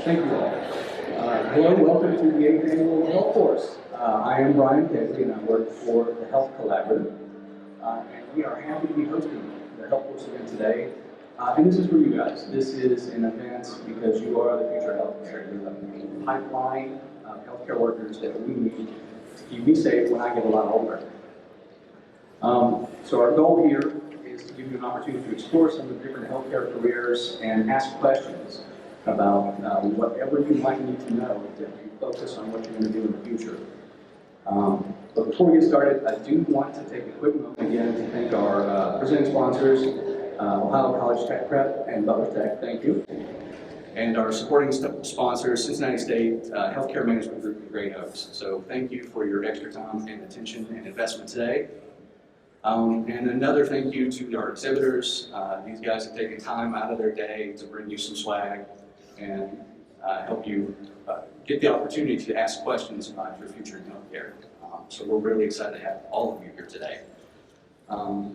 Thank you all. Hello, welcome to the 8th Annual HealthForce. I am Brian Kegley and I work for the Health Collaborative. And we are happy to be hosting the HealthForce event today. And this is for you guys. This is an event because you are the future of healthcare. You're the pipeline of healthcare workers that we need to keep me safe when I get a lot older. So our goal here is to give you an opportunity to explore some of the different healthcare careers and ask questions about whatever you might need to know to focus on what you're going to do in the future. But before we get started, I do want to take a quick moment again to thank our presenting sponsors, Ohio College Tech Prep and Butler Tech, thank you. And our supporting sponsors, Cincinnati State Healthcare Management Group and Great Oaks. So thank you for your extra time and attention and investment today. And another thank you to our exhibitors. These guys have taken time out of their day to bring you some swag and help you get the opportunity to ask questions about your future in healthcare. So we're really excited to have all of you here today.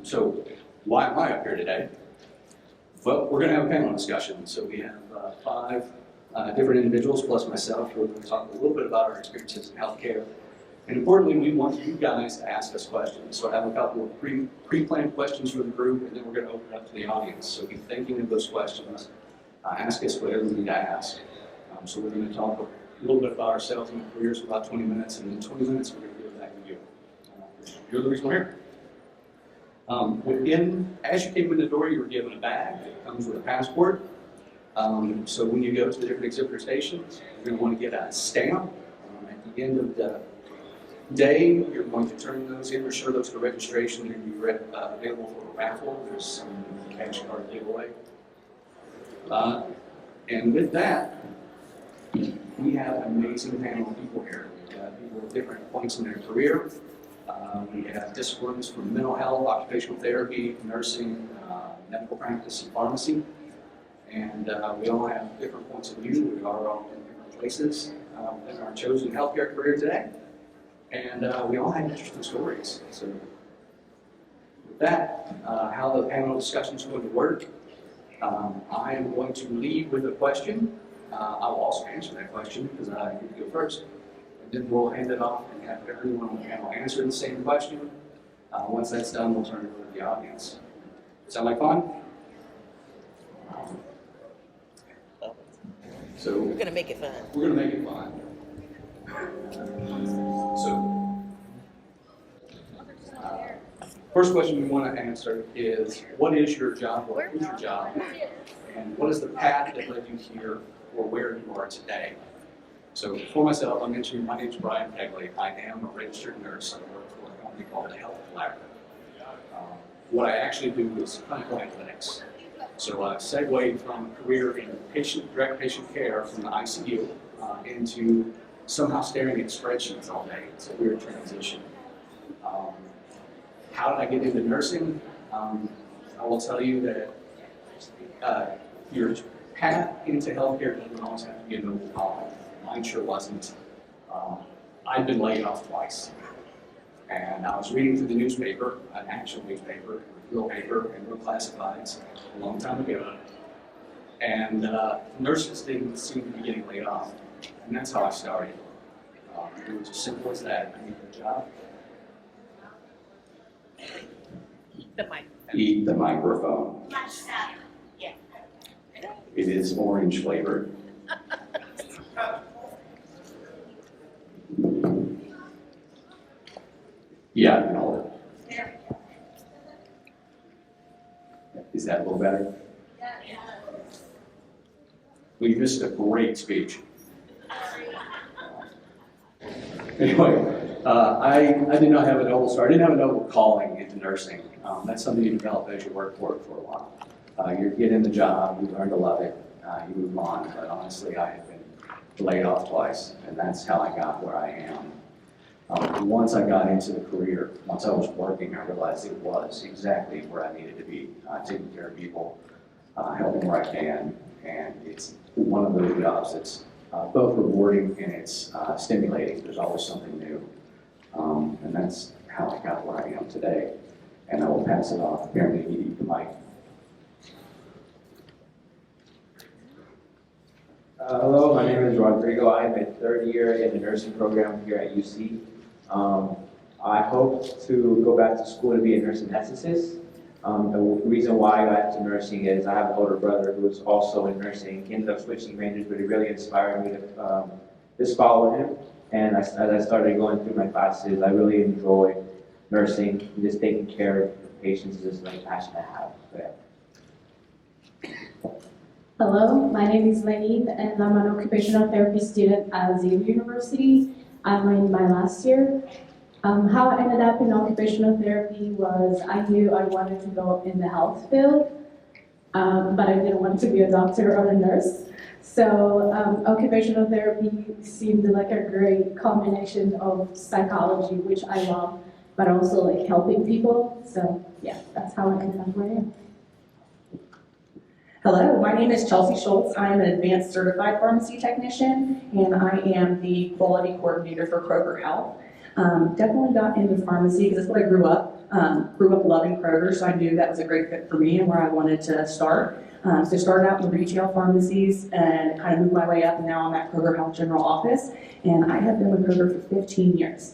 So why am I up here today? Well, we're going to have a panel discussion. So we have 5 different individuals plus myself who are going to talk a little bit about our experiences in healthcare. And importantly, we want you guys to ask us questions. So I have a couple of pre-planned questions for the group, and then we're going to open it up to the audience. So be thinking of those questions. Ask us whatever you need to ask. So we're going to talk a little bit about ourselves and our careers for about 20 minutes, and in 20 minutes we're going to give it back to you. You're the reason we're here. As you came in the door, you were given a bag that comes with a passport. So when you go to the different exhibitor stations, you're going to want to get a stamp. At the end of the day, you're going to turn those in or show those for registration. They're going to be available for a raffle. There's some cash card giveaway. And with that, we have an amazing panel of people here. We have people at different points in their career. We have disciplines from mental health, occupational therapy, nursing, medical practice, and pharmacy. And we all have different points of view. We are all in different places in our chosen healthcare career today. And we all have interesting stories. So with that, how the panel discussion is going to work, I am going to lead with a question. I will also answer that question because I get to go first. And then we'll hand it off and have everyone on the panel answer the same question. Once that's done, we'll turn it over to the audience. Sound like fun? So we're going to make it fun. We're going to make it fun. So, first question we want to answer is, what is your job? What is your job? And what is the path that led you here or where you are today? So for myself, I mentioned my name is Brian Kegley. I am a registered nurse. I work for a company called the Health Collaborative. What I actually do is clinical analytics. So I segued from a career in direct patient care from the ICU into somehow staring at spreadsheets all day. It's a weird transition. How did I get into nursing? I will tell you that your path into healthcare doesn't always have to be a noble calling. Mine sure wasn't. I'd been laid off twice. And I was reading through the newspaper, an actual newspaper, real paper, and real classifieds a long time ago. And nurses didn't seem to be getting laid off. And that's how I started. It was as simple as that. I needed a job. Eat the microphone. Yeah. It is orange flavored. Yeah, I can hold it. Is that a little better? Well, you missed a great speech. Anyway, I did not have a noble start. I didn't have a noble calling into nursing. That's something you develop as you work for it for a while. You get in the job, you learn to love it, you move on. But honestly, I have been laid off twice, and that's how I got where I am. Once I got into the career, once I was working, I realized it was exactly where I needed to be, taking care of people, helping where I can, and it's one of those jobs that's both rewarding and it's stimulating. There's always something new, and that's how I got where I am today. And I will pass it off. Apparently, you need the mic. Hello, my name is Rodrigo. I'm a third year in the nursing program here at UC. I hope to go back to school to be a nurse anesthetist. The reason why I got into nursing is I have an older brother who is also in nursing. He ended up switching majors, but he really inspired me to just follow him. And as I started going through my classes, I really enjoy nursing. Just taking care of patients is like a passion I have. So, yeah. Hello, my name is Lenine, and I'm an occupational therapy student at Xavier University. I'm in my last year. How I ended up in occupational therapy was I knew I wanted to go in the health field, but I didn't want to be a doctor or a nurse. So occupational therapy seemed like a great combination of psychology, which I love, but also like helping people. So yeah, that's how I ended up where I am. Hello, my name is Chelsea Schultz. I'm an advanced certified pharmacy technician, and I am the quality coordinator for Kroger Health. Definitely got into pharmacy because that's what I grew up loving Kroger, so I knew that was a great fit for me and where I wanted to start. So started out in retail pharmacies and kind of moved my way up, and now I'm at Kroger Health General Office, and I have been with Kroger for 15 years.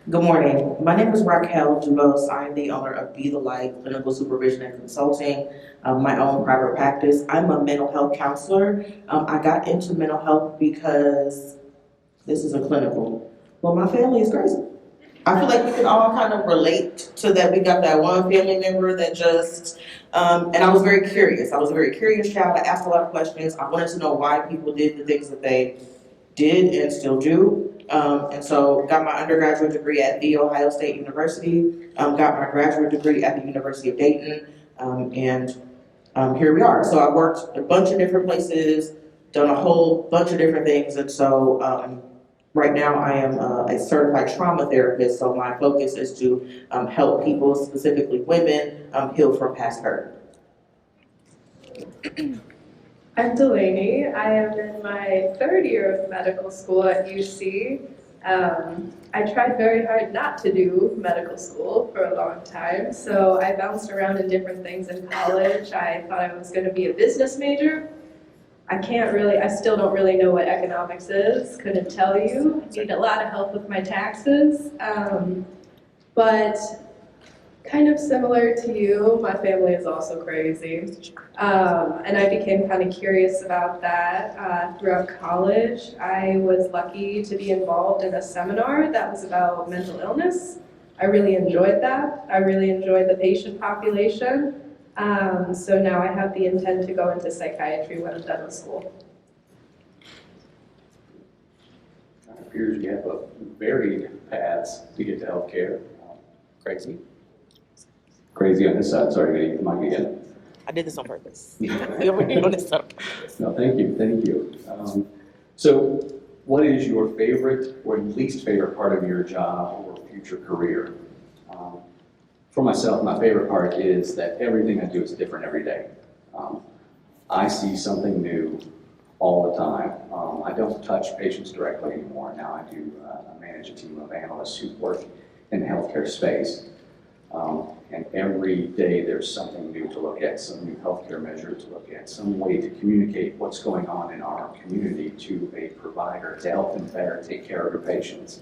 Good morning. My name is Raquel Dubos. I am the owner of Be the Light Clinical Supervision and Consulting, my own private practice. I'm a mental health counselor. I got into mental health because this is a clinical. Well, my family is crazy. I feel like we can all kind of relate to that. We got that one family member that just, and I was very curious. I was a very curious child. I asked a lot of questions. I wanted to know why people did the things that they did and still do. And so got my undergraduate degree at The Ohio State University, got my graduate degree at the University of Dayton, and here we are. So I've worked a bunch of different places, done a whole bunch of different things, and so right now I am a certified trauma therapist, so my focus is to help people, specifically women, heal from past hurt. I'm Delaney. I am in my third year of medical school at UC. I tried very hard not to do medical school for a long time, so I bounced around in different things in college. I thought I was going to be a business major. I still don't really know what economics is, couldn't tell you. I need a lot of help with my taxes. But kind of similar to you, my family is also crazy. And I became kind of curious about that throughout college. I was lucky to be involved in a seminar that was about mental illness. I really enjoyed that. I really enjoyed the patient population. So now I have the intent to go into psychiatry when I'm done with school. It appears you have a varied paths to get to healthcare. Crazy. Crazy on this side. Sorry, to get the mic again. I did this on purpose. You're doing this on purpose. No, thank you. So what is your favorite or least favorite part of your job or future career? For myself, my favorite part is that everything I do is different every day. I see something new all the time. I don't touch patients directly anymore. Now I manage a team of analysts who work in the healthcare space. And every day there's something new to look at, some new healthcare measure to look at, some way to communicate what's going on in our community to a provider to help them better take care of their patients.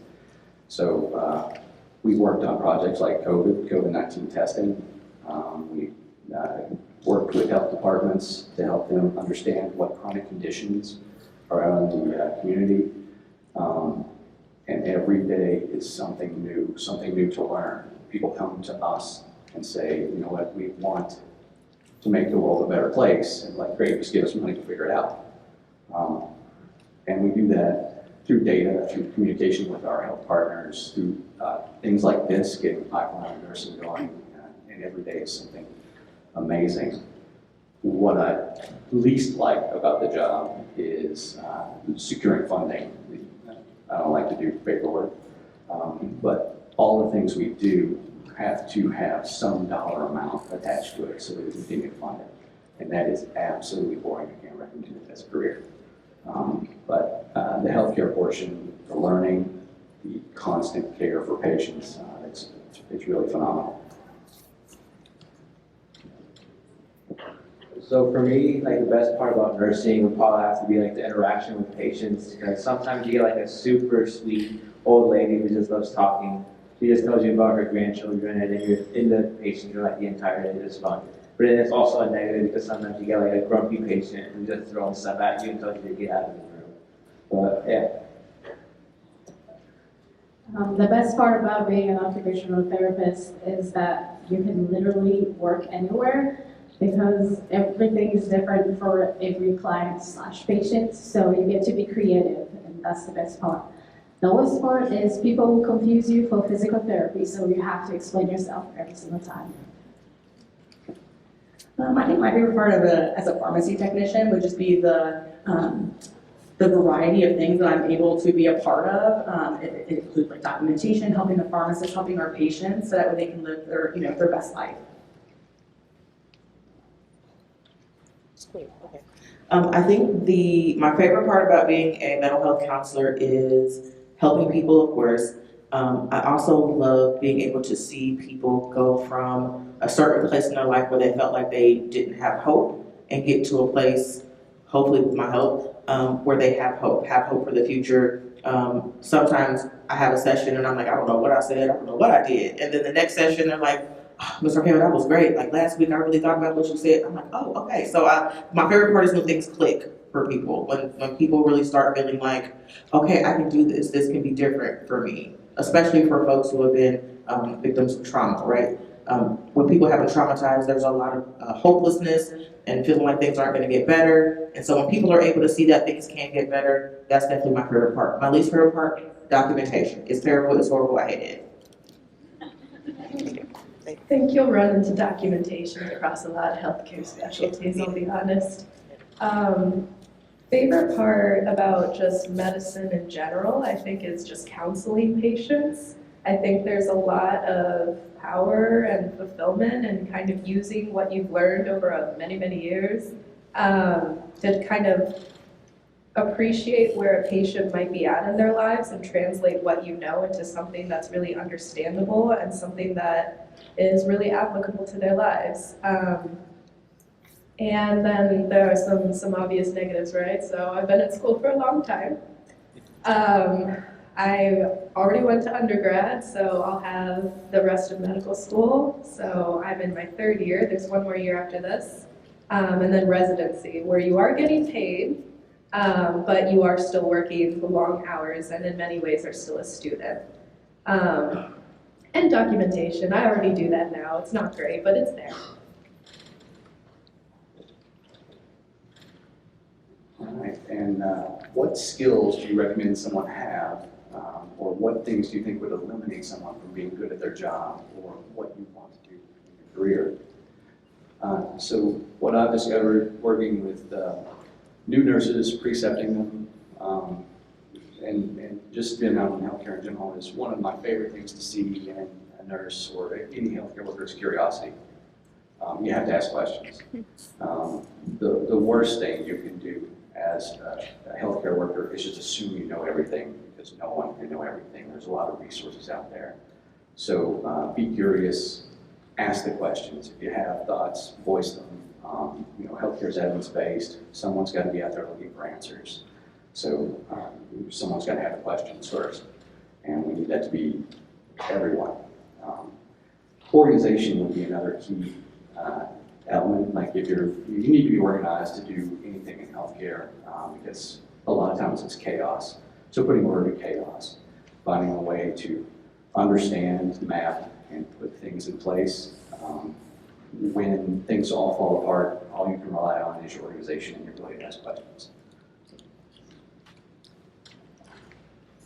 So we worked on projects like COVID-19 testing. We worked with health departments to help them understand what chronic conditions are out in the community. And every day is something new to learn. People come to us and say, you know what, we want to make the world a better place. And like, great, just give us money to figure it out. And we do that through data, through communication with our health partners, through things like this, getting pipeline of nursing going, and every day is something amazing. What I least like about the job is securing funding. I don't like to do paperwork, but all the things we do have to have some dollar amount attached to it so that we continue to fund it. And that is absolutely boring. I can't recommend it as a career. But the healthcare portion, the learning, the constant care for patients, it's really phenomenal. So for me, like the best part about nursing would probably have to be like the interaction with patients, because sometimes you get like a super sweet old lady who just loves talking. She just tells you about her grandchildren, and then you're in the patient, you're like the entire day, it's fun. But then it's also a negative because sometimes you get like a grumpy patient who's just throwing stuff at you and tells you to get out of the room. But yeah. The best part about being an occupational therapist is that you can literally work anywhere because everything is different for every client / patient, so you get to be creative, and that's the best part. The worst part is people will confuse you for physical therapy, so you have to explain yourself every single time. I think my favorite part of as a pharmacy technician would just be the variety of things that I'm able to be a part of. It includes like documentation, helping the pharmacist, helping our patients, so that way they can live their best life. Okay. I think my favorite part about being a mental health counselor is helping people, of course. I also love being able to see people go from a certain place in their life where they felt like they didn't have hope and get to a place, hopefully with my help, where they have hope for the future. Sometimes I have a session and I'm like, I don't know what I said, I don't know what I did. And then the next session, they're like, oh, Mr. Hale, that was great. Like last week, I really thought about what you said. I'm like, oh, okay. So my favorite part is when things click for people, when people really start feeling like, okay, I can do this. This can be different for me, especially for folks who have been victims of trauma, right? When people have been traumatized, there's a lot of hopelessness and feeling like things aren't going to get better. And so when people are able to see that things can get better, that's definitely my favorite part. My least favorite part, documentation. It's terrible, it's horrible, I hate it. I think you'll run into documentation across a lot of healthcare specialties, I'll be honest. Favorite part about just medicine in general, I think, is just counseling patients. I think there's a lot of power and fulfillment and kind of using what you've learned over many, many years to kind of appreciate where a patient might be at in their lives and translate what you know into something that's really understandable and something that is really applicable to their lives. And then there are some obvious negatives, right? So I've been at school for a long time. I already went to undergrad, so I'll have the rest of medical school. So I'm in my 3rd year. There's one more year after this. And then residency, where you are getting paid, but you are still working long hours and in many ways are still a student. And documentation, I already do that now. It's not great, but it's there. All right, and what skills do you recommend someone have, or what things do you think would eliminate someone from being good at their job, or what you want to do in your career? So what I've discovered working with new nurses, precepting them, and just being out in healthcare in general is one of my favorite things to see in a nurse or any healthcare worker is curiosity. You have to ask questions. The worst thing you can do as a healthcare worker is just assume you know everything, because no one can know everything. There's a lot of resources out there. So be curious, ask the questions. If you have thoughts, voice them. Healthcare is evidence-based. Someone's got to be out there looking for answers. So someone's got to have the questions first, and we need that to be everyone. Organization would be another key element. Like if you need to be organized to do anything in healthcare, because a lot of times it's chaos. So putting order to chaos, finding a way to understand, map, and put things in place. When things all fall apart, all you can rely on is your organization and your ability to ask questions.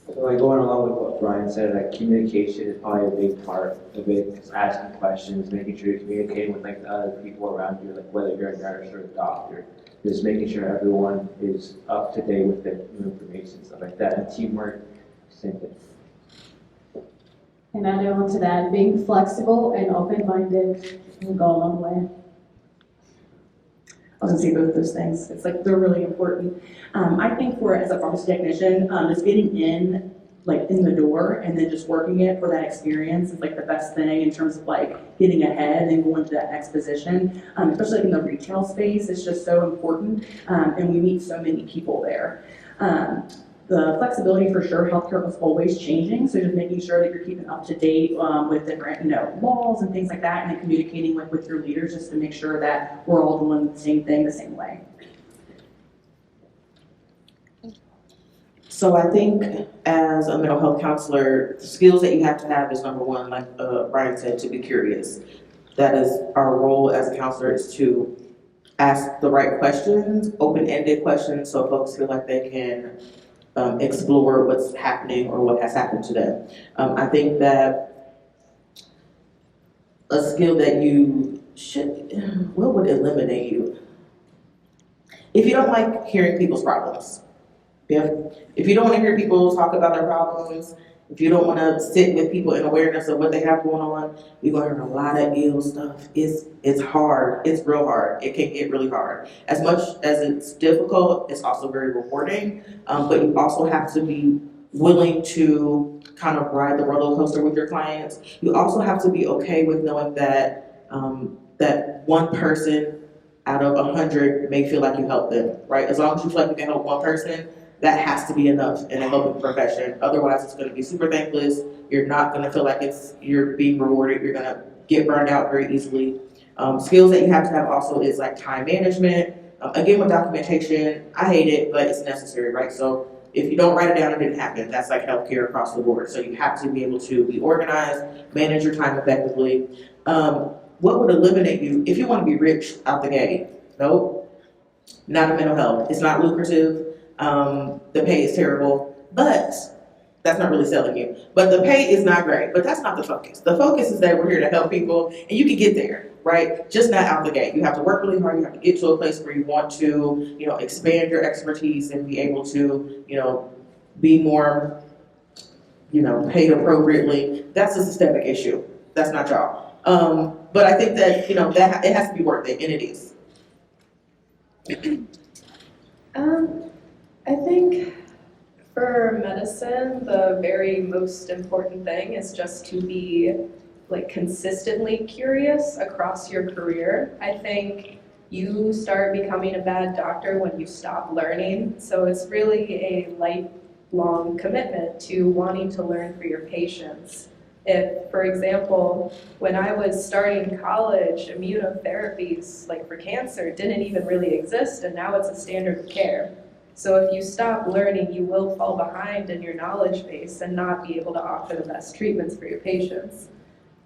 So like going along with what Brian said, like communication is probably a big part of it. Just asking questions, making sure you're communicating with like the other people around you, like whether you're a nurse or a doctor. Just making sure everyone is up to date with the new information, stuff like that. And teamwork, same thing. And adding on to that, being flexible and open-minded will go a long way. I was gonna say both of those things. It's like they're really important. I think as a pharmacy technician, just getting in like in the door, and then just working it for that experience is like the best thing in terms of like getting ahead and going to that next position. Especially like in the retail space, it's just so important, and we meet so many people there. The flexibility for sure, healthcare was always changing, so just making sure that you're keeping up to date with different, laws and things like that, and then communicating with your leaders just to make sure that we're all doing the same thing the same way. So I think as a mental health counselor, the skills that you have to have is number one, like Brian said, to be curious. That is our role as a counselor, is to ask the right questions, open-ended questions, so folks feel like they can explore what's happening or what has happened to them. I think that a skill that you should, what would eliminate you? If you don't like hearing people's problems. Yeah. If you don't want to hear people talk about their problems, if you don't want to sit with people in awareness of what they have going on, you're going to hear a lot of ill stuff. It's hard. It's real hard. It can get really hard. As much as it's difficult, it's also very rewarding. But you also have to be willing to kind of ride the roller coaster with your clients. You also have to be okay with knowing that that one person out of 100 may feel like you helped them, right? As long as you feel like you can help one person, that has to be enough in a helping profession. Otherwise, it's going to be super thankless. You're not going to feel like you're being rewarded. You're going to get burned out very easily. Skills that you have to have also is like time management. Again, with documentation, I hate it, but it's necessary, right? So if you don't write it down, it didn't happen. That's like healthcare across the board. So you have to be able to be organized, manage your time effectively. What would eliminate you if you want to be rich out the gate? Nope, not in mental health. It's not lucrative. The pay is terrible, but that's not really selling you. But the pay is not great, but that's not the focus. The focus is that we're here to help people, and you can get there, right? Just not out the gate. You have to work really hard. You have to get to a place where you want to, expand your expertise and be able to, be more, paid appropriately. That's a systemic issue. That's not y'all. But I think that, that it has to be worth it, and it is. I think for medicine, the very most important thing is just to be consistently curious across your career. I think you start becoming a bad doctor when you stop learning. So it's really a lifelong commitment to wanting to learn for your patients. If, for example, when I was starting college, immunotherapies for cancer didn't even really exist, and now it's a standard of care. So if you stop learning, you will fall behind in your knowledge base and not be able to offer the best treatments for your patients.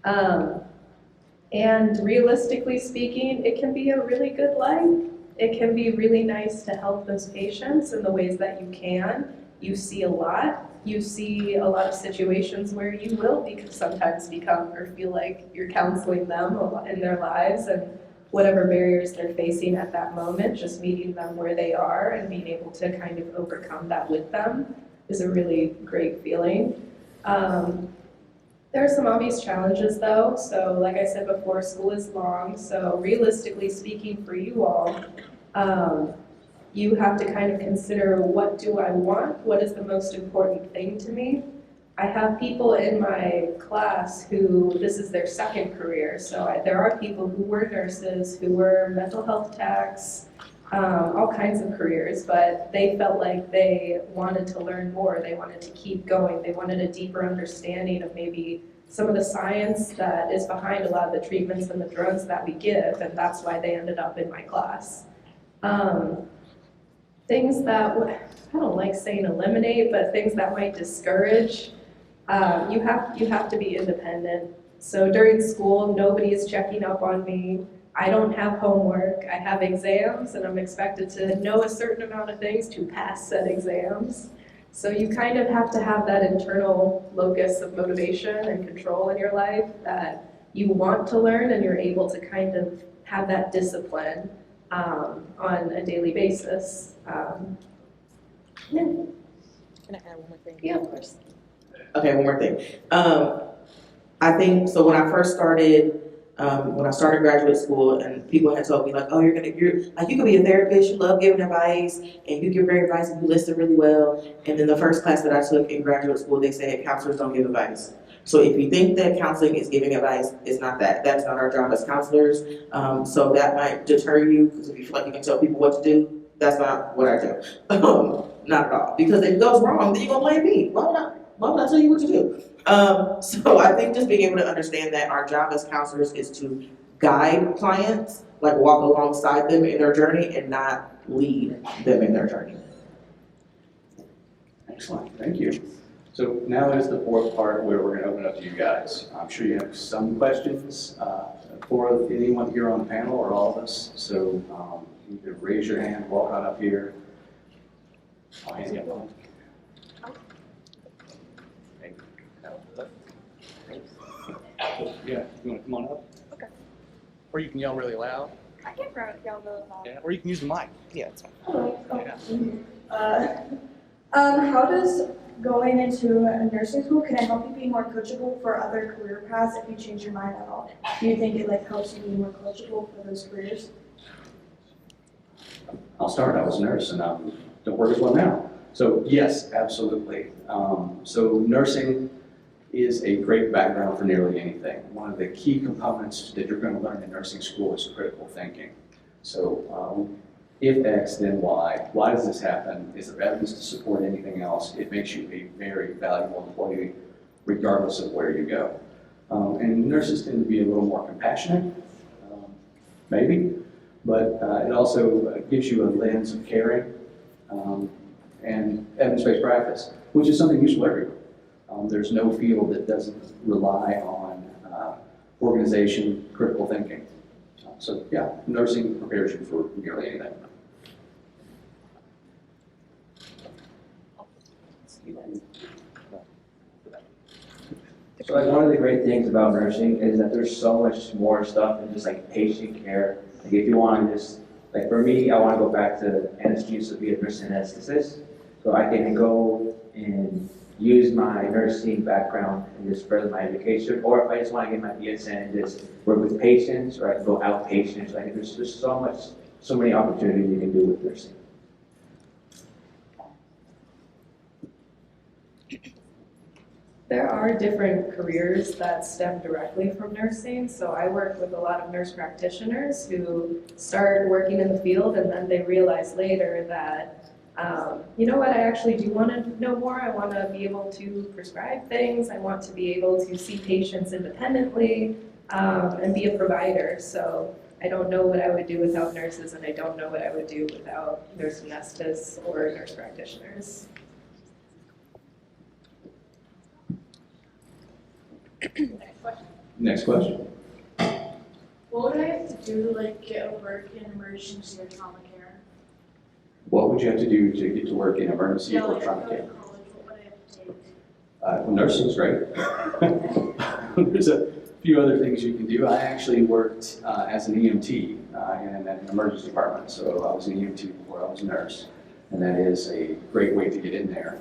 And realistically speaking, it can be a really good life. It can be really nice to help those patients in the ways that you can. You see a lot. You see a lot of situations where you will sometimes become or feel like you're counseling them in their lives, and whatever barriers they're facing at that moment, just meeting them where they are and being able to kind of overcome that with them is a really great feeling. There are some obvious challenges though. So like I said before, school is long. So realistically speaking for you all, you have to kind of consider, what do I want? What is the most important thing to me? I have people in my class who this is their second career. So there are people who were nurses, who were mental health techs, all kinds of careers, but they felt like they wanted to learn more. They wanted to keep going. They wanted a deeper understanding of maybe some of the science that is behind a lot of the treatments and the drugs that we give, and that's why they ended up in my class. Things that, I don't like saying eliminate, but things that might discourage. You have to be independent. So during school, nobody is checking up on me. I don't have homework. I have exams, and I'm expected to know a certain amount of things to pass said exams. So you kind of have to have that internal locus of motivation and control in your life that you want to learn, and you're able to kind of have that discipline on a daily basis. Yeah. Can I add one more thing? Yeah, of course. Okay, one more thing. I think, so when I first started When I started graduate school, and people had told me like, oh, you're like, you could be a therapist, you love giving advice, and you give great advice, and you listen really well. And then the first class that I took in graduate school, they said counselors don't give advice. So if you think that counseling is giving advice, it's not that. That's not our job as counselors. So that might deter you, because if you feel like you can tell people what to do, that's not what I do. Not at all. Because if it goes wrong, then you're gonna blame me. Why would I tell you what to do? So I think just being able to understand that our job as counselors is to guide clients, like walk alongside them in their journey and not lead them in their journey. Excellent, thank you. So now is the fourth part where we're going to open it up to you guys. I'm sure you have some questions for anyone here on the panel or all of us. So either raise your hand, walk on up here. I'll hand you a phone. Yeah, you want to come on up? Okay. Or you can yell really loud. I can yell really loud. Yeah, or you can use the mic. Yeah, it's fine. Hello. How does going into a nursing school, can it help you be more coachable for other career paths if you change your mind at all? Do you think it helps you be more coachable for those careers? I'll start. I was a nurse and I don't work as well now. So yes, absolutely. So nursing is a great background for nearly anything. One of the key components that you're going to learn in nursing school is critical thinking. So if X, then Y. Why does this happen? Is there evidence to support anything else? It makes you a very valuable employee regardless of where you go. And nurses tend to be a little more compassionate, maybe, but it also gives you a lens of caring and evidence-based practice, which is something useful everywhere. There's no field that doesn't rely on organization, critical thinking. So yeah, nursing prepares you for nearly anything. So like one of the great things about nursing is that there's so much more stuff than just like patient care. Like if you want to just, like for me, I want to go back to anesthesia, be a nurse anesthetist. So I can go and use my nursing background and just further my education. Or if I just want to get my BSN and just work with patients, or I can go outpatient. So I think there's just so many opportunities you can do with nursing. There are different careers that stem directly from nursing. So I work with a lot of nurse practitioners who start working in the field and then they realize later that, you know what, I actually do want to know more. I want to be able to prescribe things. I want to be able to see patients independently and be a provider. So I don't know what I would do without nurses, and I don't know what I would do without nurse anesthetists or nurse practitioners. Next question. What would I have to do to get a work in emergency or trauma care? What would you have to do to get to work in emergency or trauma care? College, what would I have to take? Nursing's great. There's a few other things you can do. I actually worked as an EMT in an emergency department. So I was an EMT before I was a nurse. And that is a great way to get in there.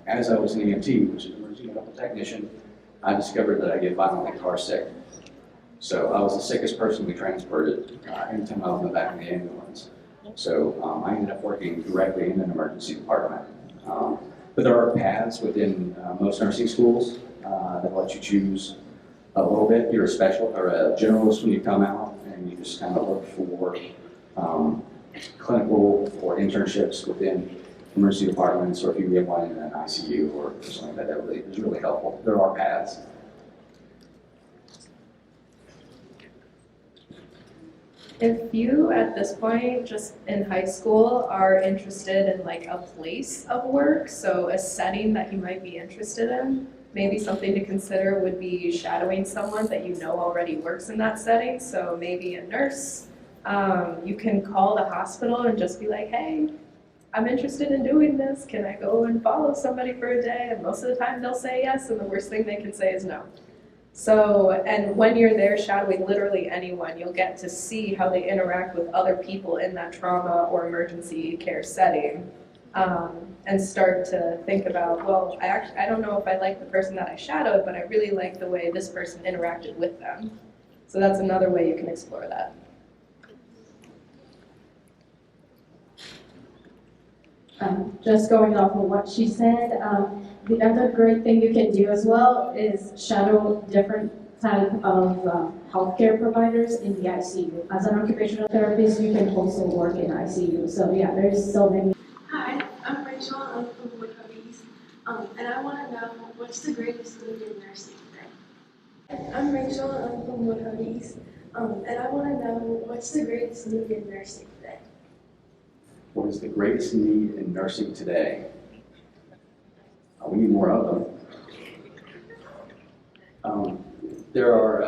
As I was an EMT, which is an emergency medical technician, I discovered that I get violently car sick. So I was the sickest person we transported anytime I was in the back of the ambulance. So I ended up working directly in an emergency department. But there are paths within most nursing schools that let you choose a little bit. You're a special or a generalist when you come out, and you just kind of look for clinical or internships within emergency departments, or if you get one in an ICU or something like that, that really is really helpful. There are paths. If you, at this point, just in high school, are interested in a place of work, so a setting that you might be interested in, maybe something to consider would be shadowing someone that you know already works in that setting. So maybe a nurse. You can call the hospital and just be like, hey, I'm interested in doing this. Can I go and follow somebody for a day? And most of the time they'll say yes, and the worst thing they can say is no. So, and when you're there shadowing literally anyone, you'll get to see how they interact with other people in that trauma or emergency care setting, and start to think about, well, I don't know if I like the person that I shadowed, but I really like the way this person interacted with them. So that's another way you can explore that. Just going off of what she said, the other great thing you can do as well is shadow different type of healthcare providers in the ICU. As an occupational therapist, you can also work in ICU. So yeah, there's so many. Hi, I'm Rachel. I'm from Woodhubbies, and I want to know what's the greatest need in nursing today. I'm Rachel. I'm from Woodhubbies, and I want to know what's the greatest need in nursing today. What is the greatest need in nursing today? We need more of them. There are,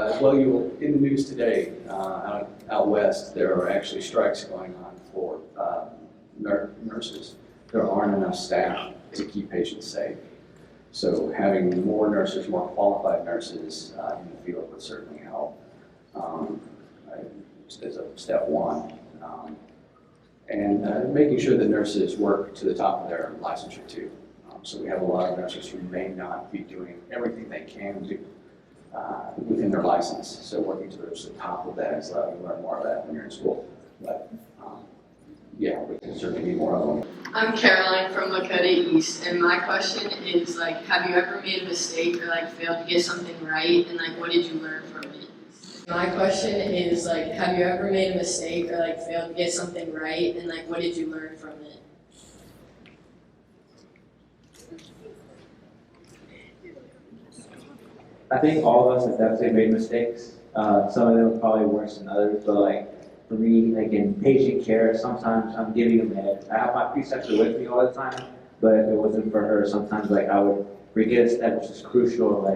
in the news today, out west, there are actually strikes going on for nurses. There aren't enough staff to keep patients safe. So having more nurses, more qualified nurses in the field would certainly help. As a step one. And making sure that nurses work to the top of their licensure too. So we have a lot of nurses who may not be doing everything they can do within their license. So working towards the top of that is you learn more of that when you're in school. But yeah, we can certainly need more of them. I'm Caroline from Lakota East, and my question is have you ever made a mistake or failed to get something right, and what did you learn from it? My question is have you ever made a mistake or failed to get something right, and what did you learn from it? I think all of us have definitely made mistakes. Some of them are probably worse than others, but for me, in patient care, sometimes I'm giving a med. I have my preceptor with me all the time, but if it wasn't for her, sometimes I would forget a step, which is crucial,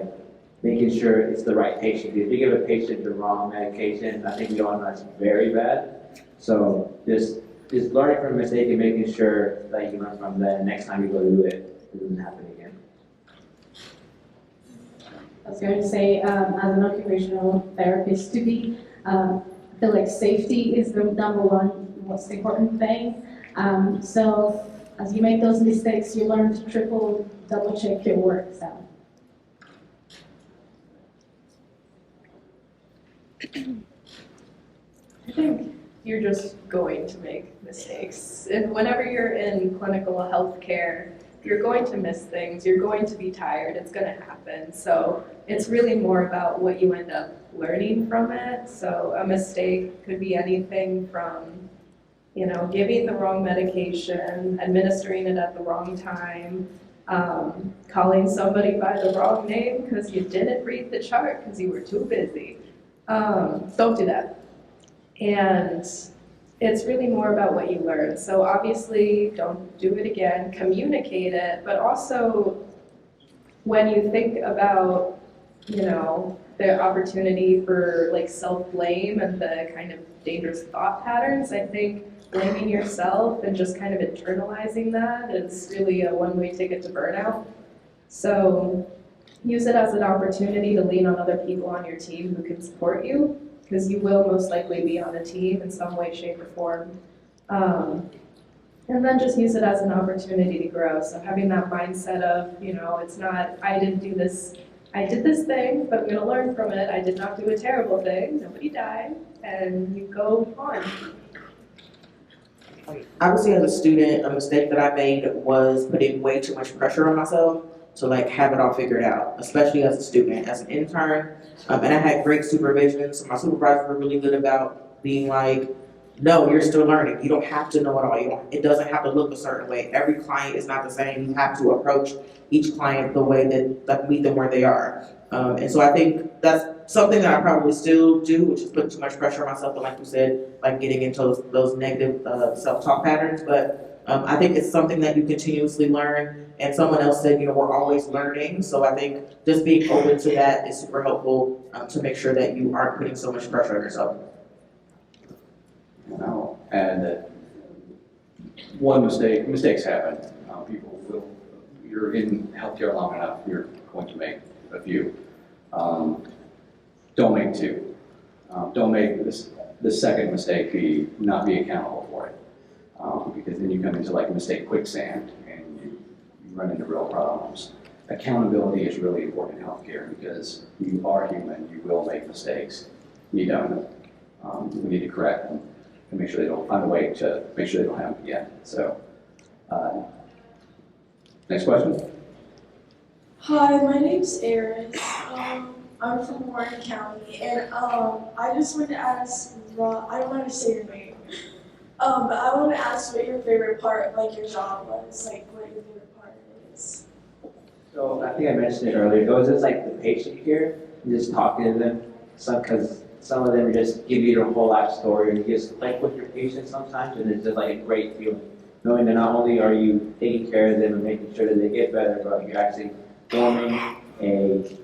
making sure it's the right patient. If you give a patient the wrong medication, I think we all know that's very bad. So just learning from a mistake and making sure that you learn from that, and next time you go do it, it doesn't happen again. I was going to say, as an occupational therapist, I feel like safety is the number one most important thing. So as you make those mistakes, you learn to triple, double check your work. So. I think you're just going to make mistakes. Whenever you're in clinical healthcare, you're going to miss things, you're going to be tired, it's going to happen. So it's really more about what you end up learning from it. So a mistake could be anything from, giving the wrong medication, administering it at the wrong time, calling somebody by the wrong name because you didn't read the chart because you were too busy. Don't do that. And it's really more about what you learn. So obviously, don't do it again, communicate it, but also when you think about, the opportunity for self-blame and the kind of dangerous thought patterns, I think blaming yourself and just kind of internalizing that is really a one-way ticket to burnout. So use it as an opportunity to lean on other people on your team who can support you, because you will most likely be on a team in some way, shape, or form. And then just use it as an opportunity to grow. So having that mindset of, it's not, I didn't do this, I did this thing, but I'm going to learn from it. I did not do a terrible thing. Nobody died. And you go on. I would say as a student, a mistake that I made was putting way too much pressure on myself to have it all figured out, especially as a student. As an intern, and I had great supervision, so my supervisors were really good about being no, you're still learning. You don't have to know it all. It doesn't have to look a certain way. Every client is not the same. You have to approach each client the way that meet them where they are. And so I think that's something that I probably still do, which is put too much pressure on myself, and like you said, getting into those negative self-talk patterns. But I think it's something that you continuously learn. And someone else said, we're always learning. So I think just being open to that is super helpful to make sure that you aren't putting so much pressure on yourself. And that mistakes happen. You're in healthcare long enough, you're going to make a few. Don't make two. Don't make the second mistake not be accountable for it. Because then you come into a mistake quicksand and you run into real problems. Accountability is really important in healthcare because you are human, you will make mistakes. you don't. We need to correct them and make sure they don't find a way to make sure they don't have them again. So, next question. Hi, my name's Erin. I'm from Warren County, and I just wanted to ask, I don't want to say your name, but I want to ask what your favorite part of like your job was, like what your favorite part is. So I think I mentioned it earlier. It was just like the patient care, and just talking to them. Because some of them just give you their whole life story, and you just like with your patients sometimes, and it's just like a great feeling, knowing that not only are you taking care of them and making sure that they get better, but you're actually forming a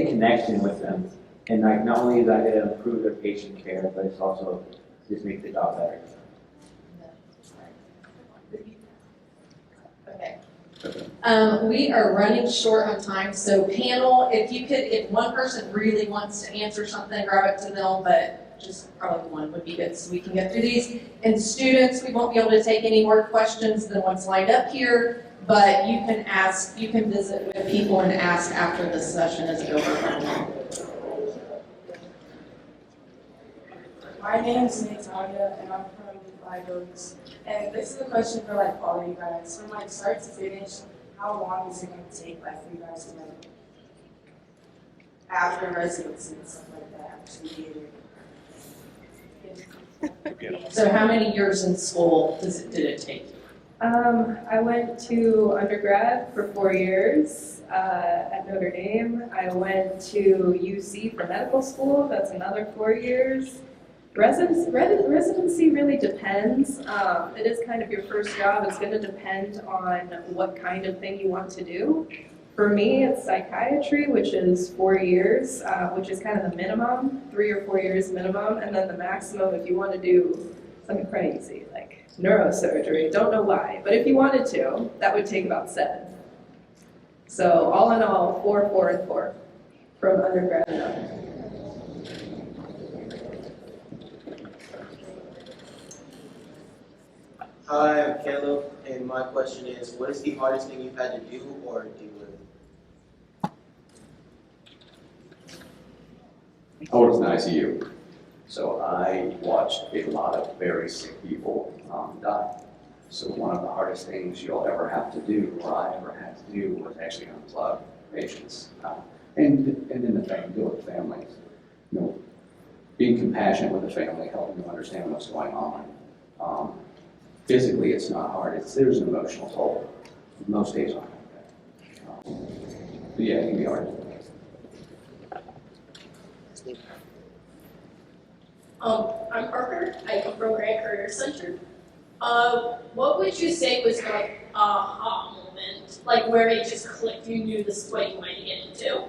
connection with them. And like not only is that going to improve their patient care, but it's also just make the job better. Okay. We are running short on time, so panel, if one person really wants to answer something, grab it to them, but just probably one would be good so we can get through these. And students, we won't be able to take any more questions than what's lined up here, but you can visit with people and ask after this session is over. My name is Natalia, and I'm from Live Oaks. And this is a question for like all of you guys. From like start to finish, how long is it going to take like for you guys to like after residency and stuff like that actually get it? So how many years in school did it take you? I went to undergrad for 4 years at Notre Dame. I went to UC for medical school. That's another 4 years. Residency really depends. It is kind of your first job. It's going to depend on what kind of thing you want to do. For me, it's psychiatry, which is 4 years, which is kind of the minimum, 3 or 4 years minimum, and then the maximum if you want to do something crazy like neurosurgery. Don't know why, but if you wanted to, that would take about 7. So all in all, 4, 4, and 4 from undergrad and up. Hi, I'm Caleb, and my question is, what is the hardest thing you've had to do or deal with? I worked in ICU, so I watched a lot of very sick people die. So one of the hardest things you'll ever have to do, or I ever had to do, was actually unplug patients. And in the family, deal with families. You know, being compassionate with the family, helping them understand what's going on. Physically, it's not hard. There's an emotional toll. Most days aren't like that. But yeah, it can be hard. I'm Parker. I come from Grand Career Center. What would you say was like a aha moment, like where it just clicked, you knew this is what you wanted to get into?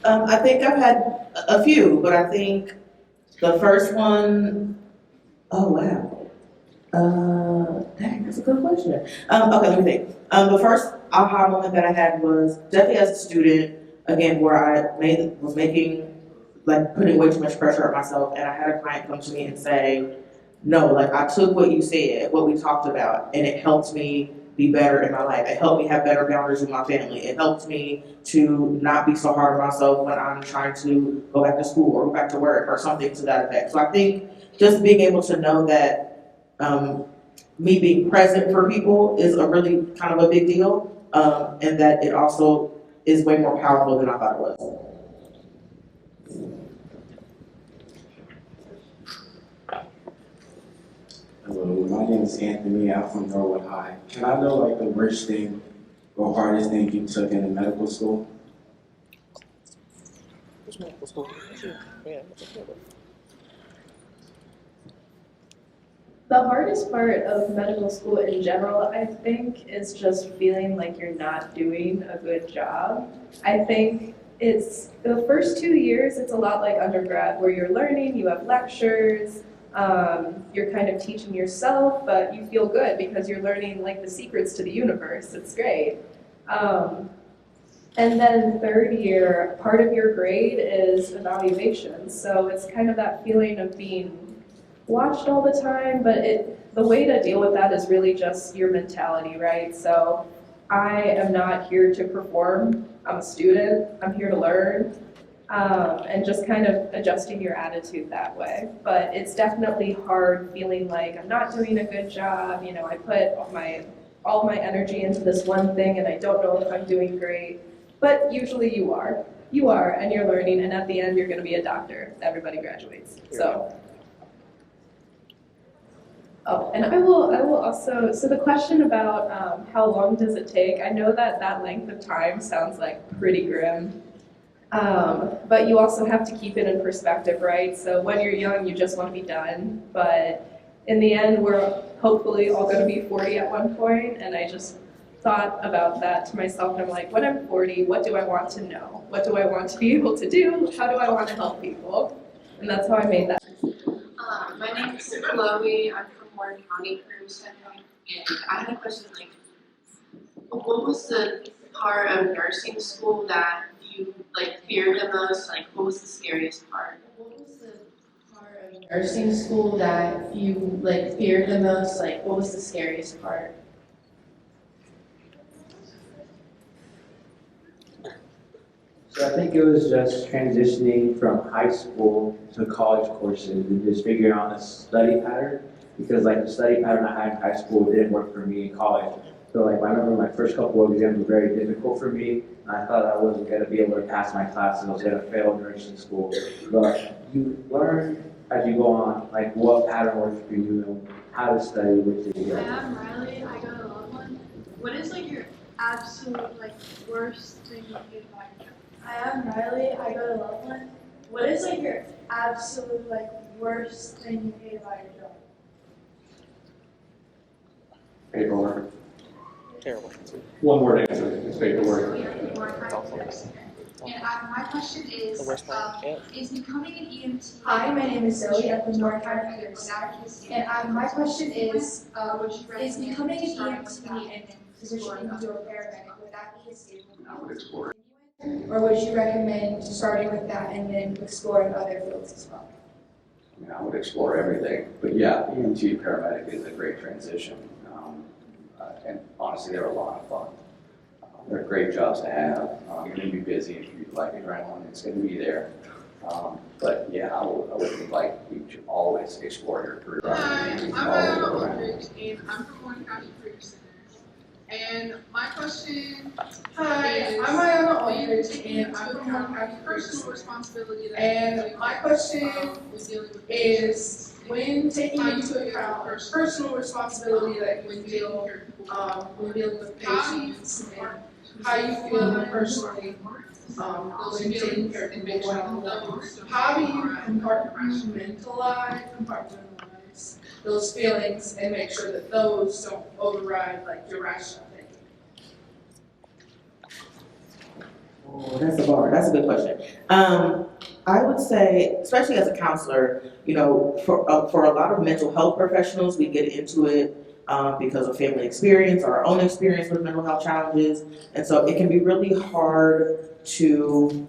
I think I've had a few, but I think the first one, oh wow. Dang, that's a good question. Okay, let me think. The first aha moment that I had was definitely as a student, again, where I was putting way too much pressure on myself, and I had a client come to me and say, no, like I took what you said, what we talked about, and it helped me be better in my life. It helped me have better boundaries with my family. It helped me to not be so hard on myself when I'm trying to go back to school or go back to work or something to that effect. So I think just being able to know that me being present for people is a really kind of a big deal, and that it also is way more powerful than I thought it was. Hello, my name is Anthony. I'm from Norwood High. Can I know like the worst thing or hardest thing you took in medical school? Which medical school? Yeah. The hardest part of medical school in general, I think, is just feeling like you're not doing a good job. I think it's the first 2 years, it's a lot like undergrad where you're learning, you have lectures, you're kind of teaching yourself, but you feel good because you're learning like the secrets to the universe. It's great. And then third year, part of your grade is evaluation. So it's kind of that feeling of being watched all the time, but the way to deal with that is really just your mentality, right? So I am not here to perform. I'm a student. I'm here to learn. And just kind of adjusting your attitude that way. But it's definitely hard feeling like I'm not doing a good job. You know, I put all my energy into this one thing and I don't know if I'm doing great. But usually you are. You are, and you're learning, and at the end you're going to be a doctor. Everybody graduates. So. Oh, and I will also, so the question about how long does it take, I know that that length of time sounds like pretty grim. But you also have to keep it in perspective, right? So when you're young, you just want to be done. But in the end, we're hopefully all going to be 40 at one point. And I just thought about that to myself. And I'm like, when I'm 40, what do I want to know? What do I want to be able to do? How do I want to help people? And that's how I made that. My name is Chloe. I'm from Warren County, and I had a question like, what was the part of nursing school that you like feared the most? Like, what was the scariest part? What was the part of nursing school that you like feared the most? Like, what was the scariest part? So I think it was just transitioning from high school to college courses and just figuring out a study pattern, because like the study pattern I had in high school didn't work for me in college. So like I remember my first couple of exams were very difficult for me, and I thought I wasn't going to be able to pass my classes. I was going to fail nursing school. But you learn as you go on, like what pattern works for you and how to study, which is Hi, I'm Riley. I got a loved one. What is like your absolute like worst thing you hate about your job? Hi, I'm Riley. I got a loved one. What is like your absolute like worst thing you hate about your job? Paperwork. Terrible. One word answer, it's paperwork. And my question is becoming an EMT. Hi, my name is Zoe. I'm from Warren County. And my question is becoming an EMT and positioning into a paramedic, would that be a stable I would explore. or would you recommend starting with that and then exploring other fields as well? I mean, I would explore everything, but yeah, EMT paramedic is a great transition. And honestly, they're a lot of fun. They're great jobs to have. You're going to be busy. If you like adrenaline, it's going to be there. But yeah, I would like you to always explore your career. Hi, I'm Diana Aldridge, and I'm from Warren County Career Center. And my question I'm Diana Aldridge, and I'm from Warren County personal responsibility that And my question is, when taking into account personal responsibility that you feel when dealing with patients and how you feel personally when taking care of people, how do you compartmentalize those feelings and make sure that those don't override like your rational thinking? Oh, that's a bar. That's a good question. I would say, especially as a counselor, you know, for a lot of mental health professionals, we get into it because of family experience or our own experience with mental health challenges, and so it can be really hard to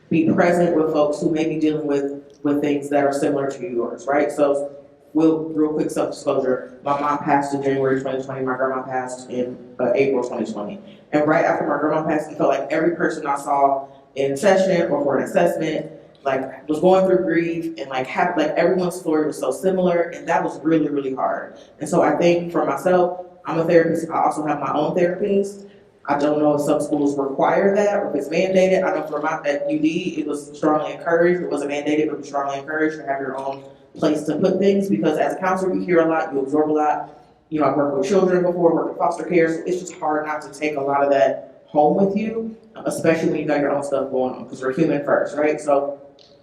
be present with folks who may be dealing with things that are similar to yours, right? So, real quick self-disclosure, my mom passed in January 2020, my grandma passed in April 2020. And right after my grandma passed, it felt like every person I saw in session or for an assessment, like was going through grief and like everyone's story was so similar, and that was really, really hard. And so I think for myself, I'm a therapist, I also have my own therapist. I don't know if some schools require that or if it's mandated. I know for at UD, it was strongly encouraged. It wasn't mandated, but it was strongly encouraged to have your own place to put things, because as a counselor, you hear a lot, you absorb a lot. You know, I've worked with children before, worked in foster care, so it's just hard not to take a lot of that home with you, especially when you got your own stuff going on, because we're human first, right? So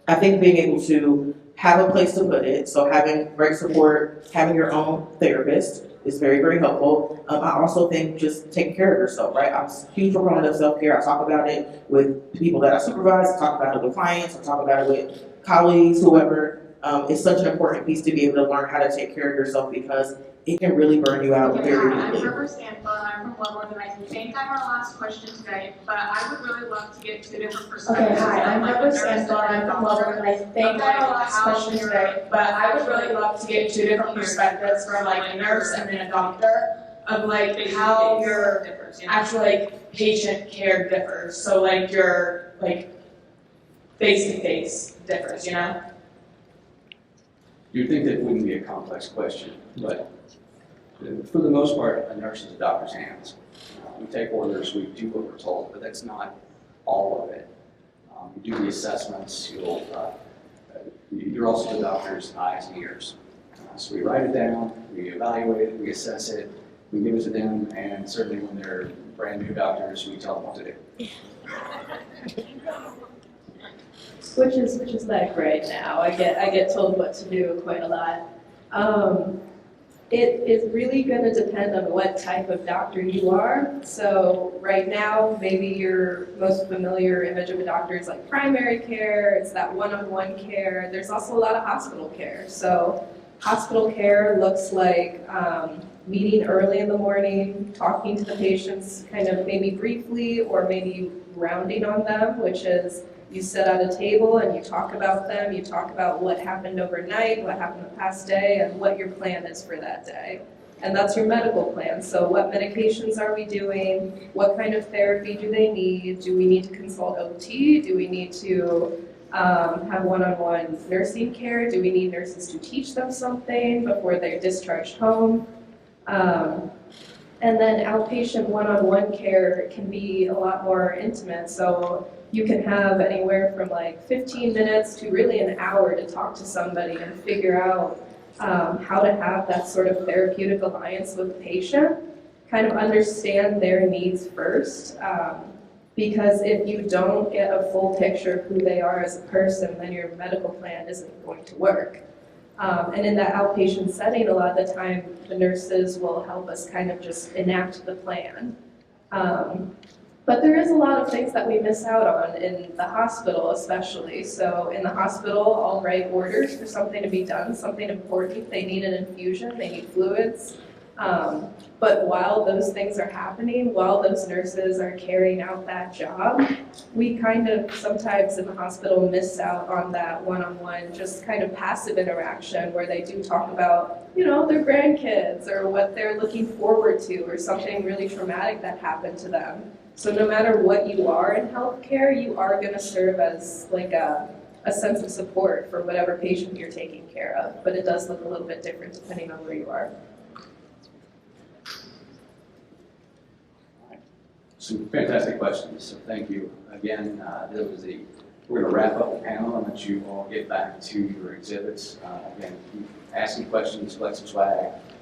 I think being able to have a place to put it, so having great support, having your own therapist is very, very helpful. I also think just taking care of yourself, right? I'm a huge proponent of self-care. I talk about it with people that I supervise, I talk about it with clients, I talk about it with colleagues, whoever. It's such an important piece to be able to learn how to take care of yourself, because it can really burn you out very I'm quickly. Trevor Stanfield, and I'm from Leavenworth, and I think I'm our last question today, but I would really love to get two different perspectives. Okay, hi, I'm Trevor Stanfield, and I'm from Leavenworth, and I think I'm our last question today, but I would really love to get two different perspectives from like a nurse and then a doctor. of like how your actual like patient care differs. So like your like face-to-face differs, you know? You'd think that wouldn't be a complex question, but for the most part, a nurse is a doctor's hands. We take orders, we do what we're told, but that's not all of it. You do the assessments, you're also the doctor's eyes and ears. So we write it down, we evaluate it, we assess it, we give it to them, and certainly when they're brand new doctors, we tell them what to do. Which is like right now. I get told what to do quite a lot. It is really going to depend on what type of doctor you are. So right now, maybe your most familiar image of a doctor is like primary care. It's that one-on-one care. There's also a lot of hospital care. So hospital care looks like meeting early in the morning, talking to the patients kind of maybe briefly or maybe rounding on them, which is you sit at a table and you talk about them, you talk about what happened overnight, what happened the past day, and what your plan is for that day. And that's your medical plan. So what medications are we doing? What kind of therapy do they need? Do we need to consult OT? Do we need to have one-on-one nursing care? Do we need nurses to teach them something before they're discharged home? And then outpatient one-on-one care can be a lot more intimate. So you can have anywhere from like 15 minutes to really an hour to talk to somebody and figure out how to have that sort of therapeutic alliance with the patient, kind of understand their needs first. Because if you don't get a full picture of who they are as a person, then your medical plan isn't going to work. And in that outpatient setting, a lot of the time, the nurses will help us kind of just enact the plan. But there is a lot of things that we miss out on in the hospital especially. So in the hospital, I'll write orders for something to be done, something important. They need an infusion, they need fluids. But while those things are happening, while those nurses are carrying out that job, we kind of sometimes in the hospital miss out on that one-on-one, just kind of passive interaction where they do talk about, you know, their grandkids or what they're looking forward to or something really traumatic that happened to them. So no matter what you are in healthcare, you are going to serve as like a sense of support for whatever patient you're taking care of. But it does look a little bit different depending on where you are. Some fantastic questions, so thank you. Again, we're going to wrap up the panel and let you all get back to your exhibits. Again, keep asking questions, collect some swag.